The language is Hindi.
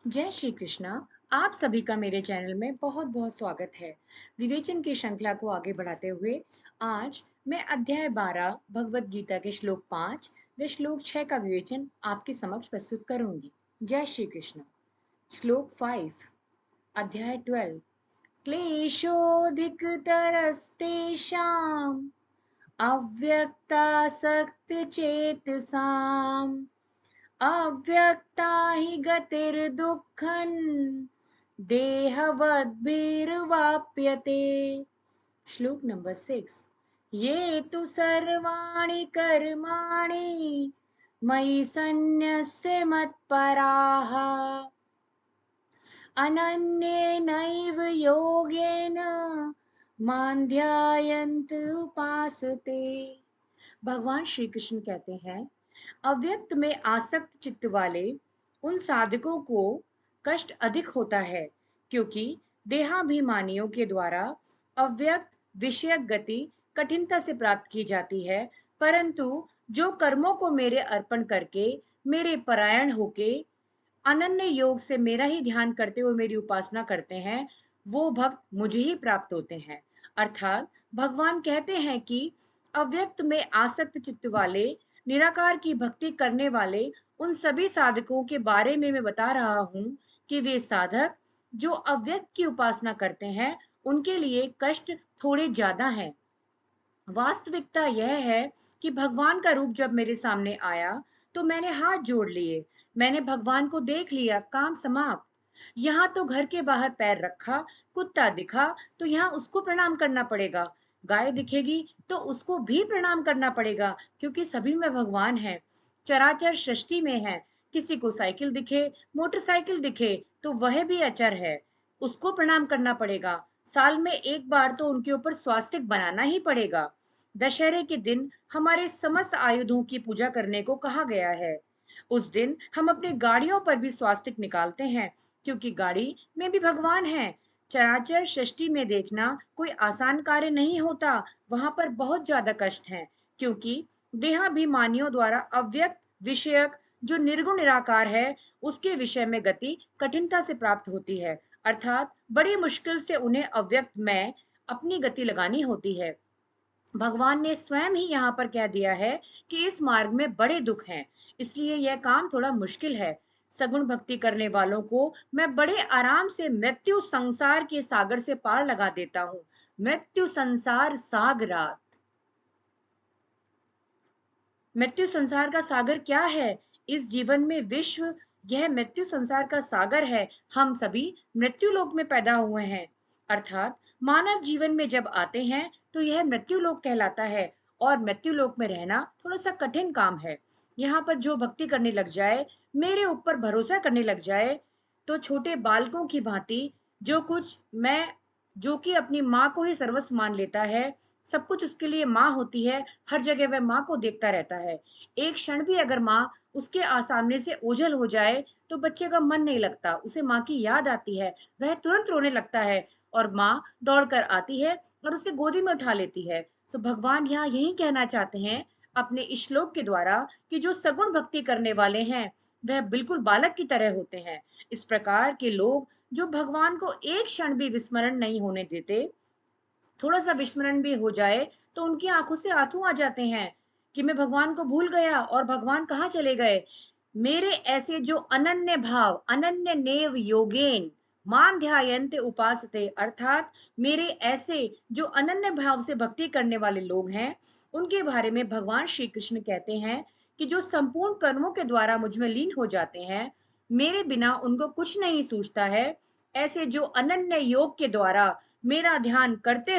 जय श्री कृष्णा। आप सभी का मेरे चैनल में बहुत बहुत स्वागत है। विवेचन की श्रृंखला को आगे बढ़ाते हुए आज मैं अध्याय 12 भगवत गीता के श्लोक 5 व श्लोक 6 का विवेचन आपके समक्ष प्रस्तुत करूंगी। जय श्री कृष्ण। श्लोक 5, अध्याय 12। क्लेशोऽधिकतरस्तेषाम् अव्यक्तासक्तचेतसाम् अव्यक्ता हि गतिर्दुःखं देहवद्भिर्वाप्यते। श्लोक नंबर 6। ये तु सर्वाणि कर्माणि मयि सन्न्यस्य मत्पराः अनन्येनैव योगेन मां ध्यायन्त उपासते। भगवान श्री कृष्ण कहते हैं, अव्यक्त में आसक्त चित्त वाले उन साधकों को कष्ट अधिक होता है, क्योंकि देहाभिमानियों के द्वारा अव्यक्त विषयक गति कठिनता से प्राप्त की जाती है। परंतु जो कर्मों को मेरे अर्पण करके मेरे परायण होके अनन्य योग से मेरा ही ध्यान करते हुए मेरी उपासना करते हैं, वो भक्त मुझे ही प्राप्त होते हैं। अर्थात भगवान कहते हैं कि अव्यक्त में आसक्त चित्त वाले निराकार की भक्ति करने वाले उन सभी साधकों के बारे में मैं बता रहा हूँ कि वे साधक जो अव्यक्त की उपासना करते हैं उनके लिए कष्ट थोड़े ज्यादा हैं। वास्तविकता यह है कि भगवान का रूप जब मेरे सामने आया तो मैंने हाथ जोड़ लिए। मैंने भगवान को देख लिया, काम समाप्त। यहाँ तो घर के बाहर पैर रखा, कुत्ता दिखा तो यहाँ उसको प्रणाम करना पड़ेगा, गाय दिखेगी तो उसको भी प्रणाम करना पड़ेगा, क्योंकि सभी में भगवान है, चराचर सृष्टि में है। किसी को साइकिल दिखे, मोटरसाइकिल दिखे तो वह भी अचर है, उसको प्रणाम करना पड़ेगा। साल में एक बार तो उनके ऊपर स्वास्तिक बनाना ही पड़ेगा। दशहरे के दिन हमारे समस्त आयुधों की पूजा करने को कहा गया है। उस दिन हम अपनी गाड़ियों पर भी स्वास्तिक निकालते हैं, क्योंकि गाड़ी में भी भगवान है। चराचर सृष्टि में देखना कोई आसान कार्य नहीं होता, वहां पर बहुत ज्यादा कष्ट है, क्योंकि देहाभिमानियों द्वारा अव्यक्त विषयक जो निर्गुण निराकार है उसके विषय में गति कठिनता से प्राप्त होती है। अर्थात बड़ी मुश्किल से उन्हें अव्यक्त में अपनी गति लगानी होती है। भगवान ने स्वयं ही यहाँ पर कह दिया है कि इस मार्ग में बड़े दुख हैं, इसलिए यह काम थोड़ा मुश्किल है। सगुण भक्ति करने वालों को मैं बड़े आराम से मृत्यु संसार के सागर से पार लगा देता हूँ। मृत्यु संसार सागरात। मृत्यु संसार का सागर क्या है? इस जीवन में विश्व यह मृत्यु संसार का सागर है। हम सभी मृत्यु लोक में पैदा हुए हैं। अर्थात मानव जीवन में जब आते हैं तो यह मृत्यु लोक कहलाता है, और मृत्यु लोक में रहना थोड़ा सा कठिन काम है। यहाँ पर जो भक्ति करने लग जाए, मेरे ऊपर भरोसा करने लग जाए, तो छोटे बालकों की भांति जो कुछ मैं जो कि अपनी माँ को ही सर्वस्व मान लेता है, सब कुछ उसके लिए माँ होती है, हर जगह वह माँ को देखता रहता है। एक क्षण भी अगर माँ उसके सामने से ओझल हो जाए तो बच्चे का मन नहीं लगता, उसे माँ की याद आती है, वह तुरंत रोने लगता है और माँ दौड़कर आती है और उसे गोदी में उठा लेती है। तो भगवान यहाँ यही कहना चाहते हैं अपने इस श्लोक के द्वारा कि जो सगुण भक्ति करने वाले हैं वह बिल्कुल बालक की तरह होते हैं। इस प्रकार के लोग जो भगवान को एक क्षण भी विस्मरण नहीं होने देते, थोड़ा सा विस्मरण भी हो जाए तो उनकी आंखों से आंसू आ जाते हैं कि मैं भगवान को भूल गया और भगवान कहाँ चले गए। मेरे ऐसे जो अनन्य भाव अनन्य नेव योगेन मान ध्यायन्ते उपासते, अर्थात मेरे ऐसे जो अनन्य भाव से भक्ति करने वाले लोग हैं, उनके बारे में भगवान श्री कृष्ण कहते हैं कि जो संपूर्ण कर्मों के द्वारा मुझ में लीन हो जाते हैं, मेरे बिना उनको कुछ नहीं सूझता है। ऐसे जो अनन्य योग के द्वारा मेरा ध्यान करते